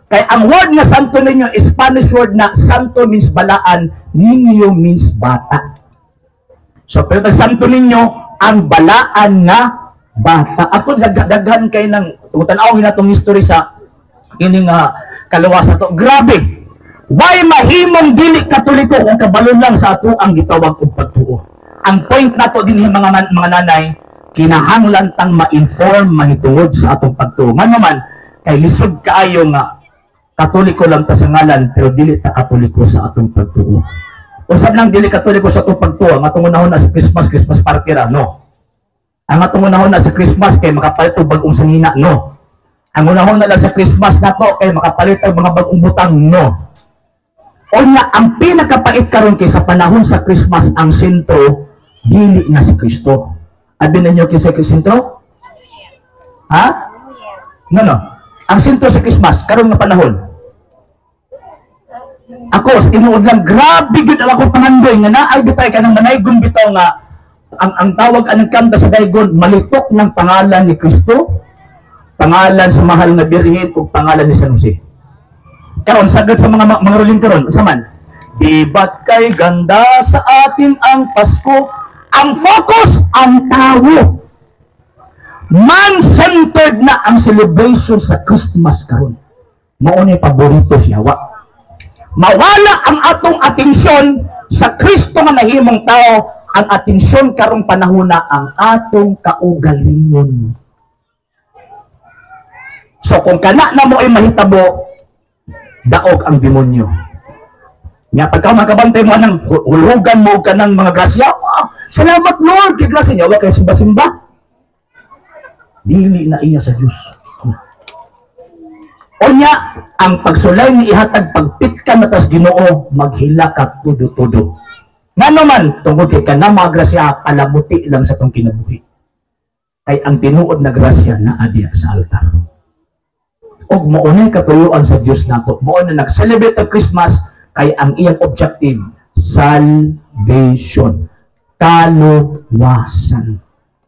Kay ang word nga Santo Niño, Spanish word na Santo means balaan, Niño means bata. So, pero ang Santo Niño, ang balaan nga bata. Ako daghan kay ng tanaw na itong history sa ining kaluwas to. Grabe! Why mahimong dili Katoliko kung kabalo lang sa ato ang gitawag og pagtuo. Ang point nato din mga nanay, kinahanglan tang ma-inform mahitungod sa atong pagtuo. Nga naman, kay lisod kaayo nga Katoliko lang ta sa ngalan, pero dili ta Katoliko sa atong pagtuo. Usab lang dili Katoliko sa atong pagtuo, ang atong unahon na sa Christmas party ra, no. Ang atong unahon na sa Christmas kay makapalit og bag-ong sangina, no. Ang unahon na lang sa Christmas nato kay makapalit og mga bag-ong butang, no. Unya, ang pinakapait karon kay sa panahon sa Christmas, ang sentro dili na si Kristo. Abi ninyo kinsa kay sentro? Ha? No. Ang sentro sa Christmas karon nga panahon. Ako sa tinuod lang, grabe gud ako pangandoy nga naay bitay kanang manaygon bitaw nga ang tawag anang kanta sa daygon, malitok ng pangalan ni Kristo, pangalan sa mahal na birhen ug pangalan ni San Jose. Karon sagad sa mga ruling karon, unsa man? Di ba't kay ganda sa atin ang Pasko? Ang focus ang tao. Man-centered na ang celebration sa Christmas karon. Mao ni paborito si Hawa. Mawala ang atong atensyon sa Kristo nga nahimong tao, ang atensyon karong panahon na ang atong kaugalingon. So kung kana na mo ay mahitabo, daog ang demonyo. Nga pagka makabantay mo nang hulugan mo ka ng mga grasya, salamat Lord, kay grasya niya, wala kayo simba-simba. Dili na iya sa Diyos. Unya, ang pagsulay ni ihatag pagpit ka matas Ginoo, maghila ka tudo-tudo. Nga naman, tungkol kay ka na mga grasya, palamuti lang sa itong kinabuhi. Kay ang tinuod na grasya na adya sa altar. Og maunay katuyuan sa Diyos nato. Maunay nag-celebrate ang Christmas, kay ang iyang objective, salvation. Kaluwasan.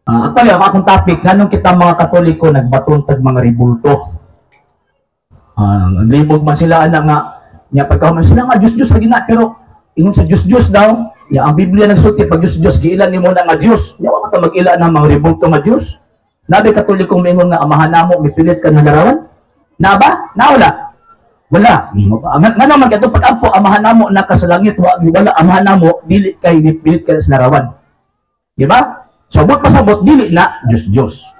Actually, ang akong topic, ganun kita mga Katoliko nagbatuntag mga ribulto. Libog man sila na nga, niya pagkahuman sila nga, Diyos lagi na, pero ingon sa Diyos daw, ya, ang Biblia nagsulti, pag Diyos, giilan ni mo na nga Diyos. Yawa ka mag-ila ng mga ribulto nga Diyos. Nabi Katolikong mingon nga, amahan na mo, may pilit ka na larawan? Na ba? Na wala? Wala. Nga naman, kato pag-ampo, amahan na mo, nakasalangit, wala, amahan na mo, dili kay pilit ka na sa larawan. Diba? Sabot pasabot, dili na, Diyos.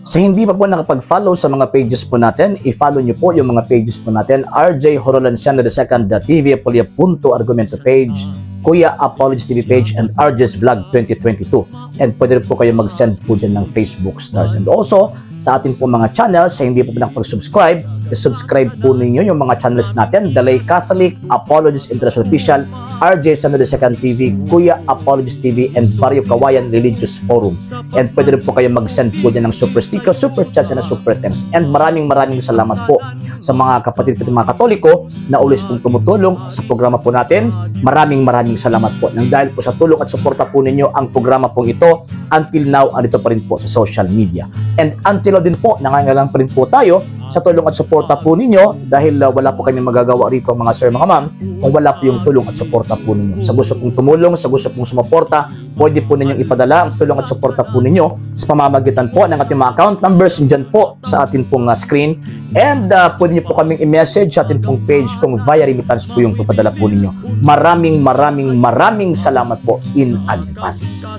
Sa hindi pa po nakapag-follow sa mga pages po natin, i-follow nyo po yung mga pages po natin, RJ Horolanciano II TV Apolia Punto Argumento page, Kuya Apologies TV page, and RJ's Vlog 2022. And pwede rin po kayo mag-send po dyan ng Facebook stars. And also, sa ating po mga channels, sa hindi po nakapag-subscribe, i-subscribe po ninyo yung mga channels natin, Dalay Catholic, Apologies International Official, RJ Santo II TV, Kuya Apologies TV, and Barrio Kawayan Religious Forum. And pwede rin po kayo mag-send po dyan ng super sticker, super chats, and super thanks. And maraming salamat po sa mga kapatid at mga Katoliko na ulis pong tumutulong sa programa po natin. Maraming salamat po. Nang dahil po sa tulong at suporta po ninyo, ang programa po ito, until now, andito pa rin po sa social media. And until now din po, nangangailangan pa rin po tayo sa tulong at suporta po ninyo dahil wala po kami magagawa rito mga sir, mga ma'am, kung wala po yung tulong at suporta po ninyo. Sa gusto pong tumulong, sa gusto pong sumuporta, pwede po ninyong ipadala ang tulong at suporta po ninyo sa pamamagitan po ng ating mga account numbers dyan po sa ating pong screen. And pwede nyo po kaming i-message sa ating pong page kung via remittance po yung papadala po ninyo. Maraming salamat po in advance.